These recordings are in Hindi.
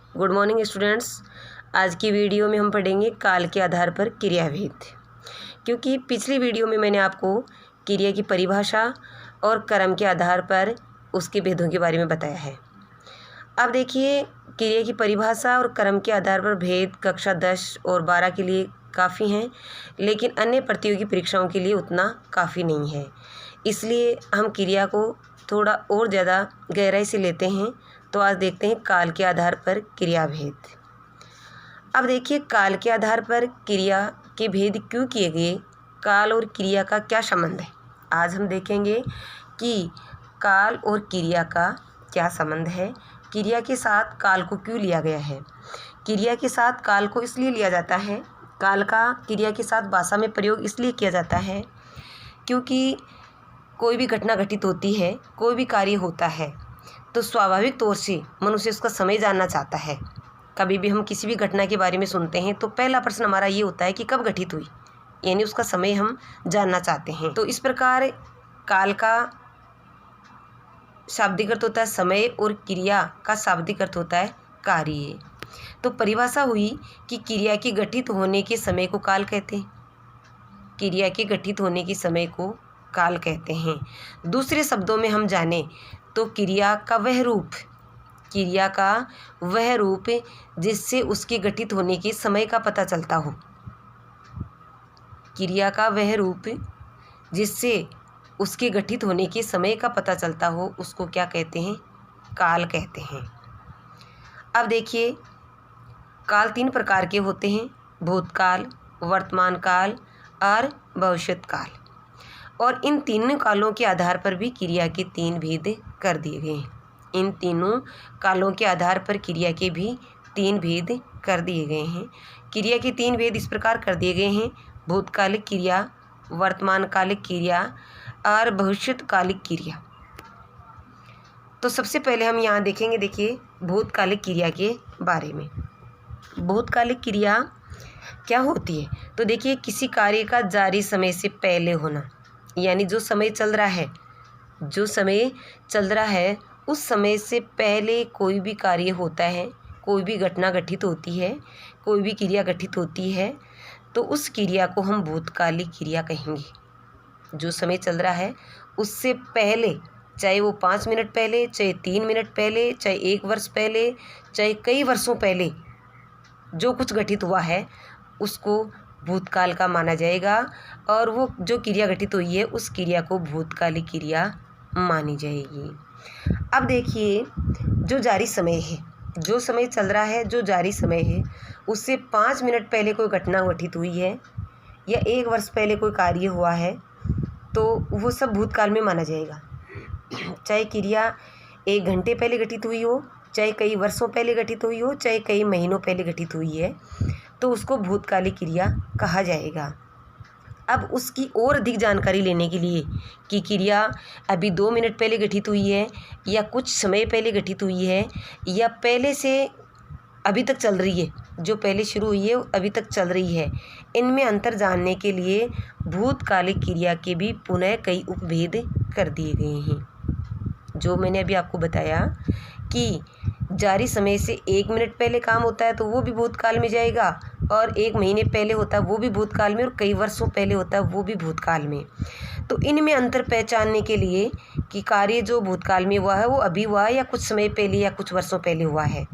Good morning students. आज की वीडियो में हम पढ़ेंगे काल के आधार पर क्रियाभेद। क्योंकि पिछली वीडियो में मैंने आपको क्रिया की परिभाषा और क्रम के आधार पर उसके भेदों के बारे में बताया है। अब देखिए, क्रिया की परिभाषा और क्रम के आधार पर भेद कक्षा 10 और 12 के लिए काफ़ी हैं, लेकिन अन्य प्रतियोगी परीक्षाओं के लिए उतना काफ़ी नहीं है। इसलिए हम क्रिया को थोड़ा और ज़्यादा गहराई से लेते हैं। तो आज देखते हैं काल के आधार पर क्रियाभेद। अब देखिए, काल के आधार पर क्रिया के भेद क्यों किए गए, काल और क्रिया का क्या संबंध है। आज हम देखेंगे कि काल और क्रिया का क्या संबंध है, क्रिया के साथ काल को क्यों लिया गया है। क्रिया के साथ काल को इसलिए लिया जाता है, काल का क्रिया के साथ भाषा में प्रयोग इसलिए किया जाता है क्योंकि कोई भी घटना घटित होती है, कोई भी कार्य होता है, तो स्वाभाविक तौर से मनुष्य उसका समय जानना चाहता है। कभी भी हम किसी भी घटना के बारे में सुनते हैं तो पहला प्रश्न हमारा ये होता है कि कब घटित हुई, यानी उसका समय हम जानना चाहते हैं। तो इस प्रकार काल का शाब्दिक अर्थ होता है समय और क्रिया का शाब्दिक अर्थ होता है कार्य। तो परिभाषा हुई कि क्रिया के घटित होने के समय को काल कहते हैं, क्रिया के घटित होने के समय को काल कहते हैं। दूसरे शब्दों में हम जाने तो क्रिया का वह रूप जिससे उसके घटित होने के समय का पता चलता हो, क्रिया का वह रूप जिससे उसके घटित होने के समय का पता चलता हो, उसको क्या कहते हैं, काल कहते हैं। अब देखिए, काल 3 प्रकार के होते हैं, भूतकाल, वर्तमान काल और भविष्यत काल। और इन तीनों कालों के आधार पर भी क्रिया के 3 भेद कर दिए गए हैं। इन तीनों कालों के आधार पर क्रिया के भी 3 भेद कर दिए गए हैं। क्रिया के 3 भेद इस प्रकार कर दिए गए हैं, भूतकालिक क्रिया, वर्तमानकालिक क्रिया और भविष्यत्कालिक क्रिया। तो सबसे पहले हम यहाँ देखेंगे, देखिए भूतकालिक क्रिया के बारे में। भूतकालिक क्रिया क्या होती है, तो देखिए किसी कार्य का जारी समय से पहले होना, यानी जो समय चल रहा है उस समय से पहले कोई भी कार्य होता है, कोई भी घटना घटित होती है, कोई भी क्रिया घटित होती है, तो उस क्रिया को हम भूतकालिक क्रिया कहेंगे। जो समय चल रहा है उससे पहले, चाहे वो 5 मिनट पहले, चाहे 3 मिनट पहले, चाहे 1 वर्ष पहले, चाहे कई वर्षों पहले जो कुछ घटित हुआ है उसको भूतकाल का माना जाएगा, और वो जो क्रिया घटित हुई है उस क्रिया को भूतकालिक क्रिया मानी जाएगी। अब देखिए, जो जारी समय है, जो समय चल रहा है, जो जारी समय है, उससे 5 मिनट पहले कोई घटना घटित हुई है या 1 वर्ष पहले कोई कार्य हुआ है, तो वो सब भूतकाल में माना जाएगा। चाहे क्रिया 1 घंटे पहले घटित हुई हो, चाहे कई वर्षों पहले घटित हुई हो, चाहे कई महीनों पहले घटित हुई है, तो उसको भूतकालिक क्रिया कहा जाएगा। अब उसकी और अधिक जानकारी लेने के लिए कि क्रिया अभी 2 मिनट पहले घटित हुई है या कुछ समय पहले घटित हुई है या पहले से अभी तक चल रही है, जो पहले शुरू हुई है अभी तक चल रही है, इनमें अंतर जानने के लिए भूतकालिक क्रिया के भी पुनः कई उपभेद कर दिए गए हैं। जो मैंने अभी आपको बताया कि जारी समय से 1 मिनट पहले काम होता है तो वो भी भूतकाल में जाएगा, और 1 महीने पहले होता है वो भी भूतकाल में, और कई वर्षों पहले होता है वो भी भूतकाल में। तो इनमें अंतर पहचानने के लिए कि कार्य जो भूतकाल में हुआ है वो अभी हुआ है या कुछ समय पहले या कुछ वर्षों पहले हुआ है,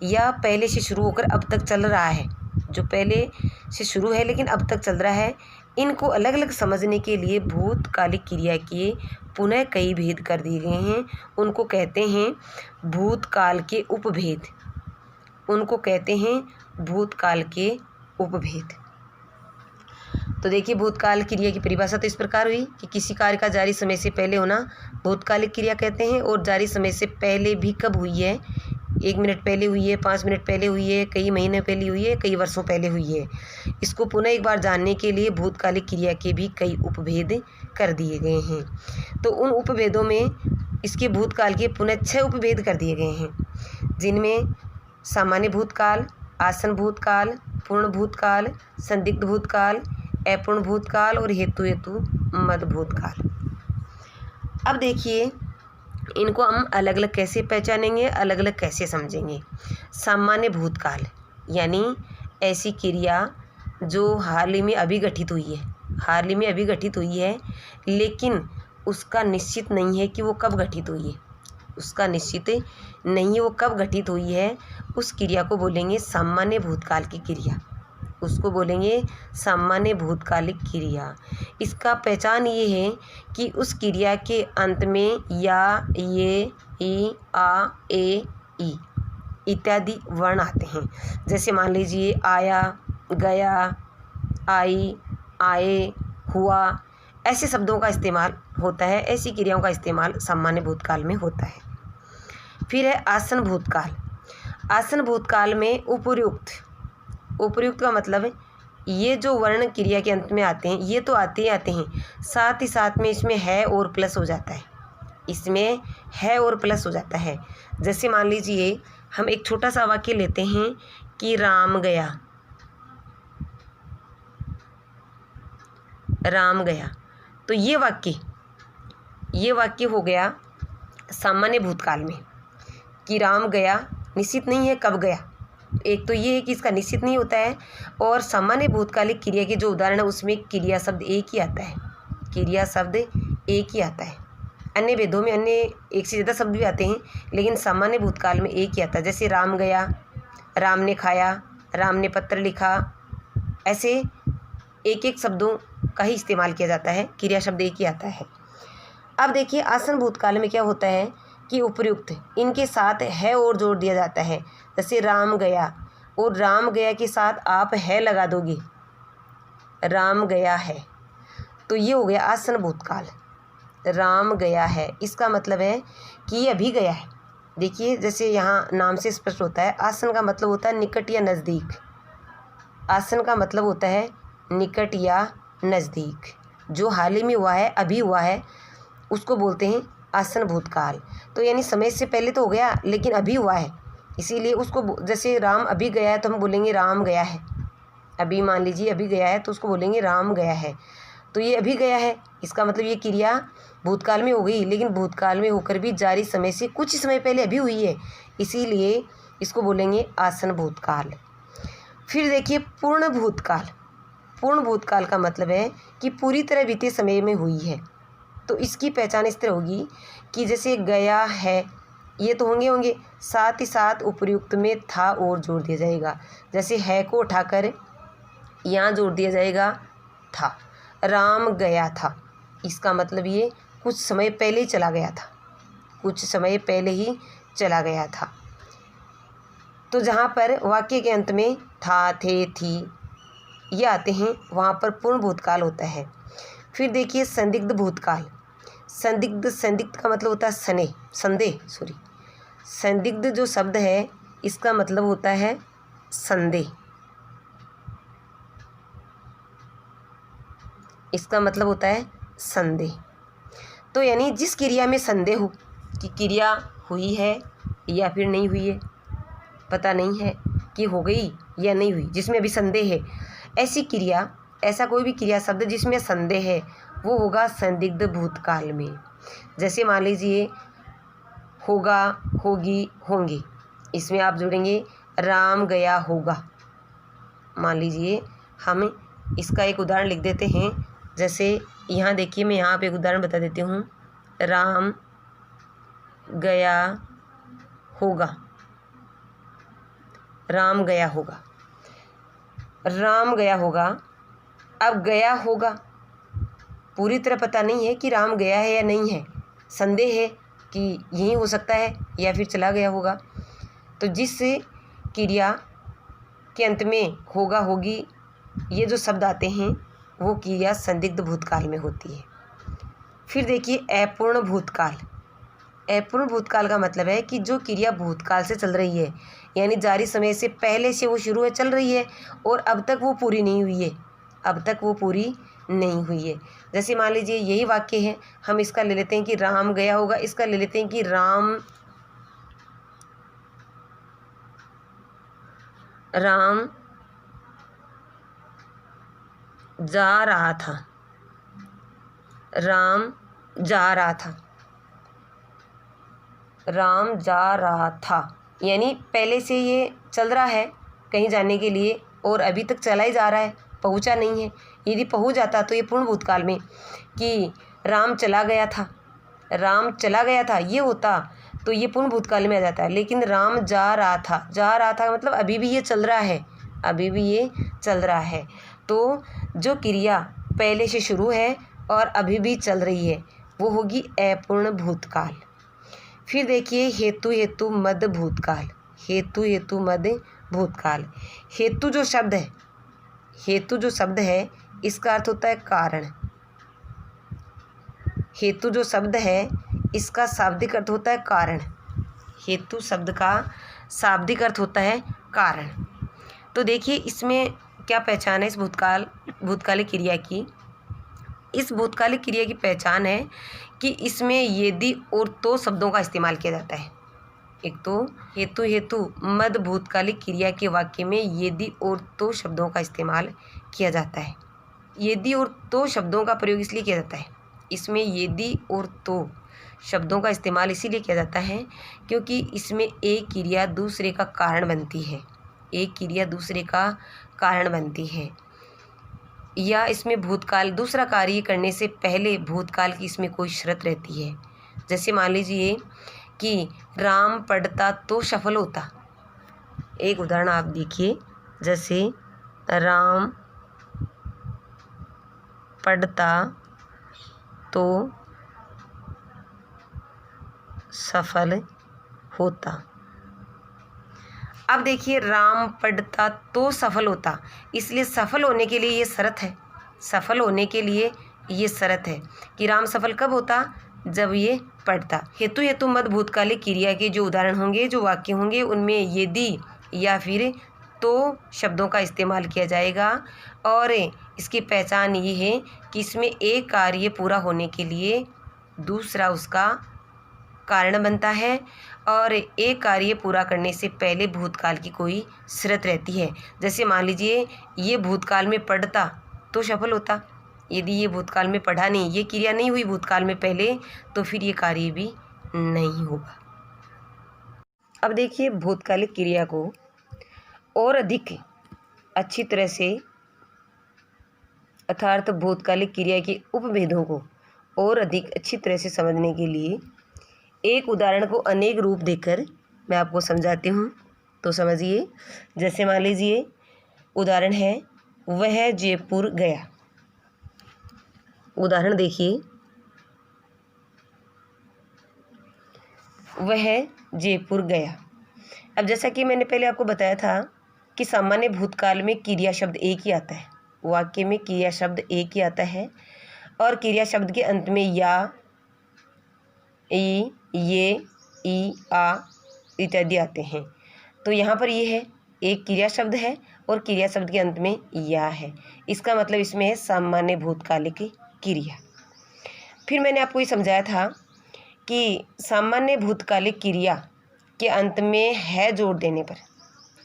या पहले से शुरू होकर अब तक चल रहा है, जो पहले से शुरू है लेकिन अब तक चल रहा है, इनको अलग अलग समझने के लिए भूतकालिक क्रिया के पुनः कई भेद कर दिए गए हैं। उनको कहते हैं भूतकाल के उपभेद, उनको कहते हैं भूतकाल के उपभेद। तो देखिए, भूतकाल क्रिया की परिभाषा तो इस प्रकार हुई कि किसी कार्य का जारी समय से पहले होना भूतकालिक क्रिया कहते हैं, और जारी समय से पहले भी कब हुई है, 1 मिनट पहले हुई है, 5 मिनट पहले हुई है, कई महीने पहले हुई है, कई वर्षों पहले हुई है। इसको पुनः एक बार जानने के लिए भूतकालिक क्रिया के भी कई उपभेद कर दिए गए हैं। तो उन उपभेदों में इसके भूतकाल के पुनः 6 उपभेद कर दिए गए हैं, जिनमें सामान्य भूतकाल, आसन भूतकाल, पूर्ण भूतकाल, संदिग्ध भूतकाल, अपूर्ण भूतकाल और हेतु मद भूतकाल। अब देखिए, इनको हम अलग अलग कैसे पहचानेंगे, अलग अलग कैसे समझेंगे। सामान्य भूतकाल यानी ऐसी क्रिया जो हाल ही में अभी घटित हुई है, हाल ही में अभी घटित हुई है, लेकिन उसका निश्चित नहीं है कि वो कब घटित हुई है, उसका निश्चित नहीं है वो कब घटित हुई है। उस क्रिया को बोलेंगे सामान्य भूतकाल की क्रिया, उसको बोलेंगे सामान्य भूतकालिक क्रिया। इसका पहचान ये है कि उस क्रिया के अंत में या, ये, ई, आ, ए, ई इत्यादि वर्ण आते हैं। जैसे मान लीजिए आया, गया, आई, आए, हुआ, ऐसे शब्दों का इस्तेमाल होता है, ऐसी क्रियाओं का इस्तेमाल सामान्य भूतकाल में होता है। फिर है आसन भूतकाल। आसन भूतकाल में उपर्युक्त, उपर्युक्त का मतलब ये जो वर्ण क्रिया के अंत में आते हैं, ये तो आते ही आते हैं, साथ ही साथ में इसमें है और प्लस हो जाता है, इसमें है और प्लस हो जाता है। जैसे मान लीजिए हम एक छोटा सा वाक्य लेते हैं कि राम गया, राम गया, तो ये वाक्य हो गया सामान्य भूतकाल में कि राम गया, निश्चित नहीं है कब गया। एक तो ये है कि इसका निश्चित नहीं होता है, और सामान्य भूतकालिक क्रिया के जो उदाहरण है उसमें क्रिया शब्द एक ही आता है, क्रिया शब्द एक ही आता है। अन्य वेदों में अन्य एक से ज़्यादा शब्द भी आते हैं, लेकिन सामान्य भूतकाल में एक ही आता है। जैसे राम गया, राम ने खाया, राम ने पत्र लिखा, ऐसे एक एक शब्दों का ही इस्तेमाल किया जाता है, क्रिया शब्द एक ही आता है। अब देखिए आसन भूतकाल में क्या होता है कि उपर्युक्त इनके साथ है और जोड़ दिया जाता है। जैसे राम गया, और राम गया के साथ आप है लगा दोगे, राम गया है, तो ये हो गया आसन भूतकाल। राम गया है, इसका मतलब है कि ये अभी गया है। देखिए जैसे यहाँ नाम से स्पष्ट होता है, आसन का मतलब होता है निकट या नज़दीक, आसन का मतलब होता है निकट या नज़दीक। जो हाल ही में हुआ है, अभी हुआ है, उसको बोलते हैं आसन भूतकाल। तो यानी समय से पहले तो हो गया लेकिन अभी हुआ है, इसीलिए उसको, जैसे राम अभी गया है तो हम बोलेंगे राम गया है। अभी मान लीजिए अभी गया है तो उसको बोलेंगे राम गया है, तो ये अभी गया है, इसका मतलब ये क्रिया भूतकाल में हो गई, लेकिन भूतकाल में होकर भी जारी समय से कुछ समय पहले अभी हुई है, इसीलिए इसको बोलेंगे आसन भूतकाल। फिर देखिए पूर्ण भूतकाल। पूर्ण भूतकाल का मतलब है कि पूरी तरह बीते समय में हुई है। तो इसकी पहचान इस तरह होगी कि जैसे गया है, ये तो होंगे, साथ ही साथ उपर्युक्त में था और जोड़ दिया जाएगा। जैसे है को उठाकर यहाँ जोड़ दिया जाएगा था। राम गया था, इसका मतलब ये कुछ समय पहले ही चला गया था, कुछ समय पहले ही चला गया था। तो जहाँ पर वाक्य के अंत में था, थे, थी ये आते हैं, वहाँ पर पूर्ण भूतकाल होता है। फिर देखिए संदिग्ध भूतकाल। संदिग्ध का मतलब होता है संदिग्ध जो शब्द है इसका मतलब होता है संदेह, इसका मतलब होता है संदेह। तो यानी जिस क्रिया में संदेह हो कि क्रिया हुई है या फिर नहीं हुई है, पता नहीं है कि हो गई या नहीं हुई, जिसमें अभी संदेह है, ऐसी क्रिया, ऐसा कोई भी क्रिया शब्द जिसमें संदेह है वो होगा संदिग्ध भूतकाल में। जैसे मान लीजिए होगा, होगी, होंगे, इसमें आप जोड़ेंगे राम गया होगा। मान लीजिए हम इसका एक उदाहरण लिख देते हैं। जैसे यहाँ देखिए, मैं यहाँ पे एक उदाहरण बता देती हूँ। राम गया होगा, राम गया होगा, राम गया होगा। अब गया होगा पूरी तरह पता नहीं है कि राम गया है या नहीं है, संदेह है कि यही हो सकता है या फिर चला गया होगा। तो जिस क्रिया के अंत में होगा, होगी ये जो शब्द आते हैं वो क्रिया संदिग्ध भूतकाल में होती है। फिर देखिए अपूर्ण भूतकाल। अपूर्ण भूतकाल का मतलब है कि जो क्रिया भूतकाल से चल रही है, यानी जारी समय से पहले से वो शुरू है, चल रही है और अब तक वो पूरी नहीं हुई है, अब तक वो पूरी नहीं हुई है। जैसे मान लीजिए यही वाक्य है, हम इसका ले लेते हैं कि राम गया होगा, इसका ले लेते हैं कि राम जा रहा था, राम जा रहा था। राम जा रहा था, यानी पहले से ये चल रहा है कहीं जाने के लिए और अभी तक चला ही जा रहा है, पहुंचा नहीं है। यदि पहुंच जाता तो ये पूर्ण भूतकाल में कि राम चला गया था, राम चला गया था ये होता तो ये पूर्ण भूतकाल में आ जाता है। लेकिन राम जा रहा था, जा रहा था मतलब अभी भी ये चल रहा है, अभी भी ये चल रहा है। तो जो क्रिया पहले से शुरू है और अभी भी चल रही है वो होगी अपूर्ण भूतकाल। फिर देखिए हेतु हेतु मद भूतकाल, हेतु हेतु मद भूतकाल। हेतु जो शब्द है, हेतु जो शब्द है इसका अर्थ होता है कारण। हेतु जो शब्द है इसका शाब्दिक अर्थ होता है कारण। हेतु शब्द का शाब्दिक अर्थ होता है कारण। तो देखिए इसमें क्या पहचान है इस भूतकालिक क्रिया की। इस भूतकालिक क्रिया की पहचान है कि इसमें यदि और तो शब्दों का इस्तेमाल किया जाता है। एक तो हेतु हेतु मद भूतकालिक क्रिया के वाक्य में यदि और तो शब्दों का इस्तेमाल किया जाता है। यदि और तो शब्दों का प्रयोग इसलिए किया जाता है, इसमें यदि और तो शब्दों का इस्तेमाल इसीलिए किया जाता है क्योंकि इसमें एक क्रिया दूसरे का कारण बनती है, एक क्रिया दूसरे का कारण बनती है, या इसमें भूतकाल दूसरा कार्य करने से पहले भूतकाल की इसमें कोई शर्त रहती है। जैसे मान लीजिए कि राम पढ़ता तो सफल होता। एक उदाहरण आप देखिए, जैसे राम पढ़ता तो सफल होता। अब देखिए राम पढ़ता तो सफल होता, इसलिए सफल होने के लिए ये शर्त है, सफल होने के लिए ये शर्त है कि राम सफल कब होता, जब ये पढ़ता। हेतु हेतु मद भूतकालिक क्रिया के जो उदाहरण होंगे, जो वाक्य होंगे, उनमें यदि या फिर तो शब्दों का इस्तेमाल किया जाएगा। और इसकी पहचान ये है कि इसमें एक कार्य पूरा होने के लिए दूसरा उसका कारण बनता है और एक कार्य पूरा करने से पहले भूतकाल की कोई शर्त रहती है। जैसे मान लीजिए ये भूतकाल में पढ़ता तो सफल होता, यदि ये भूतकाल में पढ़ा नहीं, ये क्रिया नहीं हुई भूतकाल में पहले, तो फिर ये कार्य भी नहीं होगा। अब देखिए भूतकालिक क्रिया को और अधिक अच्छी तरह से, अर्थात भूतकालिक क्रिया के उपभेदों को और अधिक अच्छी तरह से समझने के लिए एक उदाहरण को अनेक रूप देकर मैं आपको समझाती हूँ, तो समझिए। जैसे मान लीजिए उदाहरण है वह जयपुर गया। उदाहरण देखिए, वह जयपुर गया। अब जैसा कि मैंने पहले आपको बताया था कि सामान्य भूतकाल में क्रिया शब्द एक ही आता है, वाक्य में क्रिया शब्द एक ही आता है और क्रिया शब्द के अंत में या, ई, ये, ई, आ इत्यादि आते हैं। तो यहाँ पर ये है, एक क्रिया शब्द है और क्रिया शब्द के अंत में या है, इसका मतलब इसमें है सामान्य भूतकालिक क्रिया। फिर मैंने आपको ये समझाया था कि सामान्य भूतकालिक क्रिया के अंत में है जोड़ देने पर,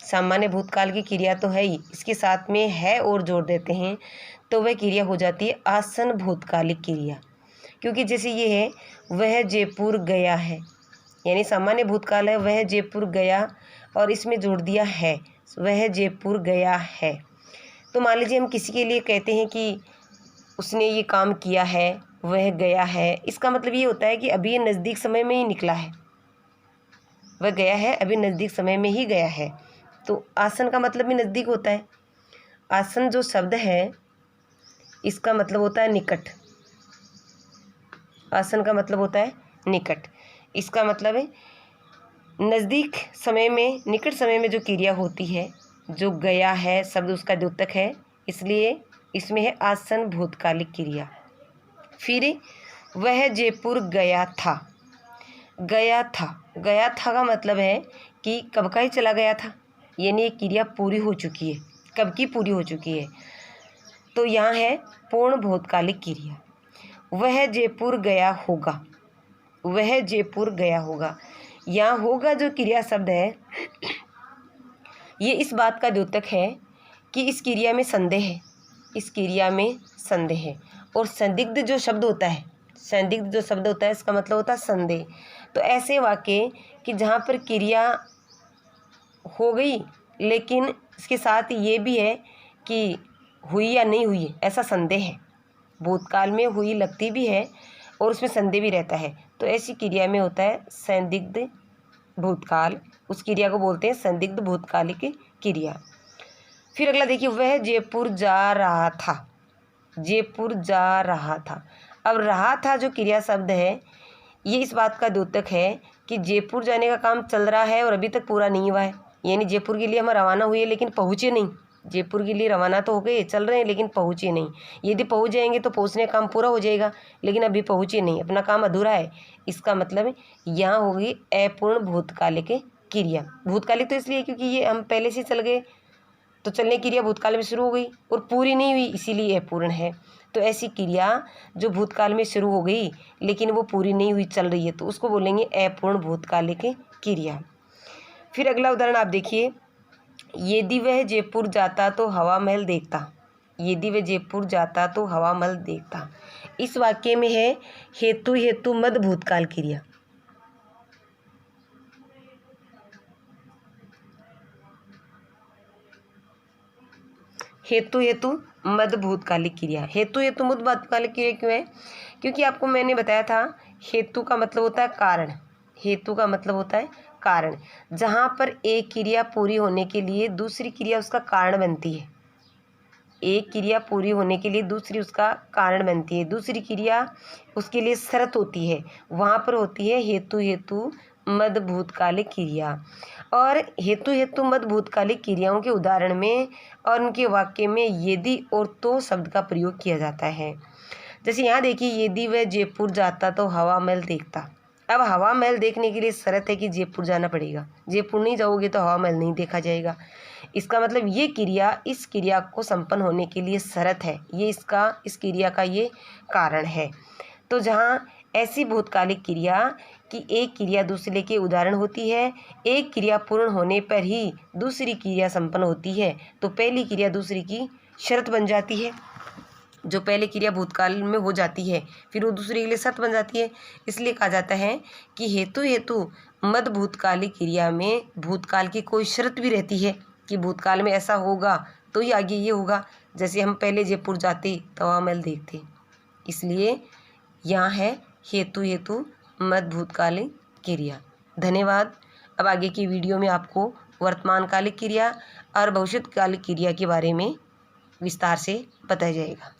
सामान्य भूतकाल की क्रिया तो है ही, इसके साथ में है और जोड़ देते हैं तो वह क्रिया हो जाती है आसन भूतकालिक क्रिया। क्योंकि जैसे ये है वह जयपुर गया है, यानी सामान्य भूतकाल है वह जयपुर गया और इसमें जोड़ दिया है, वह जयपुर गया है। तो मान लीजिए हम किसी के लिए कहते हैं कि उसने ये काम किया है, वह गया है, इसका मतलब ये होता है कि अभी ये नज़दीक समय में ही निकला है, वह गया है अभी नज़दीक समय में ही गया है। तो आसन का मतलब भी नज़दीक होता है। आसन जो शब्द है इसका मतलब होता है निकट, आसन का मतलब होता है निकट, इसका मतलब है नज़दीक समय में, निकट समय में जो क्रिया होती है, जो गया है शब्द उसका द्योतक है, इसलिए इसमें है आसन भूतकालिक क्रिया। फिर वह जयपुर गया था, गया था, गया था का मतलब है कि कब का ही चला गया था, यानी ये क्रिया पूरी हो चुकी है, कब की पूरी हो चुकी है, तो यहाँ है पूर्ण भूतकालिक क्रिया। वह जयपुर गया होगा, वह जयपुर गया होगा, यहाँ होगा जो क्रिया शब्द है ये इस बात का द्योतक है कि इस क्रिया में संदेह है, इस क्रिया में संदेह है। और संदिग्ध जो शब्द होता है, संदिग्ध जो शब्द होता है इसका मतलब होता है संदेह। तो ऐसे वाक्य कि जहाँ पर क्रिया हो गई लेकिन इसके साथ ये भी है कि हुई या नहीं हुई ऐसा संदेह है, भूतकाल में हुई लगती भी है और उसमें संदेह भी रहता है, तो ऐसी क्रिया में होता है संदिग्ध भूतकाल। उस क्रिया को बोलते हैं संदिग्ध भूतकालिक क्रिया। फिर अगला देखिए, वह जयपुर जा रहा था। जयपुर जा रहा था। अब रहा था जो क्रिया शब्द है ये इस बात का द्योतक है कि जयपुर जाने का काम चल रहा है और अभी तक पूरा नहीं हुआ है, यानी जयपुर के लिए हम रवाना हुए लेकिन पहुँचे नहीं। जयपुर के लिए रवाना तो हो गए, चल रहे हैं लेकिन पहुँचे नहीं। यदि पहुँच जाएंगे तो पहुँचने का काम पूरा हो जाएगा, लेकिन अभी पहुँचे नहीं, अपना काम अधूरा है। इसका मतलब यहाँ होगी अपूर्ण भूतकालिक क्रिया। भूतकालिक तो इसलिए क्योंकि ये हम पहले से चल गए तो चलने की क्रिया भूतकाल में शुरू हो गई और पूरी नहीं हुई, इसीलिए अपूर्ण है। तो ऐसी क्रिया जो भूतकाल में शुरू हो गई लेकिन वो पूरी नहीं हुई, चल रही है, तो उसको बोलेंगे अपूर्ण भूतकालिक क्रिया। फिर अगला उदाहरण आप देखिए, यदि वह जयपुर जाता तो हवा महल देखता। यदि वह जयपुर जाता तो हवा महल देखता। इस वाक्य में है हेतु हेतु मद भूतकाल क्रिया। हेतु हेतु मद भूतकालिक क्रिया। हेतु हेतु मद भूतकालिक क्रिया क्यों है? क्योंकि आपको मैंने बताया था हेतु का मतलब होता है कारण। हेतु का मतलब होता है कारण। जहाँ पर एक क्रिया पूरी होने के लिए दूसरी क्रिया उसका कारण बनती है, एक क्रिया पूरी होने के लिए दूसरी उसका कारण बनती है, दूसरी क्रिया उसके लिए शर्त होती है, वहाँ पर होती है हेतु हेतु मद भूतकालिक क्रिया। और हेतु हेतु मद भूतकालिक क्रियाओं के उदाहरण में और उनके वाक्य में यदि और तो शब्द का प्रयोग किया जाता है। जैसे यहाँ देखिए, यदि वह जयपुर जाता तो हवा महल देखता। अब हवा महल देखने के लिए शर्त है कि जयपुर जाना पड़ेगा, जयपुर नहीं जाओगे तो हवा महल नहीं देखा जाएगा। इसका मतलब ये क्रिया इस क्रिया को संपन्न होने के लिए शर्त है, ये इस क्रिया का ये कारण है। तो जहाँ ऐसी भूतकालिक क्रिया कि एक क्रिया दूसरे के उदाहरण होती है, एक क्रिया पूर्ण होने पर ही दूसरी क्रिया संपन्न होती है, तो पहली क्रिया दूसरी की शर्त बन जाती है। जो पहले क्रिया भूतकाल में हो जाती है फिर वो दूसरे के लिए शर्त बन जाती है। इसलिए कहा जाता है कि हेतु हेतु मद भूतकालिक क्रिया में भूतकाल की कोई शर्त भी रहती है कि भूतकाल में ऐसा होगा तो ही आगे ये होगा। जैसे हम पहले जयपुर जाते तो हवा महल देखते, इसलिए यहाँ है हेतु हेतु मद भूतकालिक क्रिया। धन्यवाद। अब आगे की वीडियो में आपको वर्तमानकालिक क्रिया और भविष्यकालिक क्रिया के बारे में विस्तार से बताया जाएगा।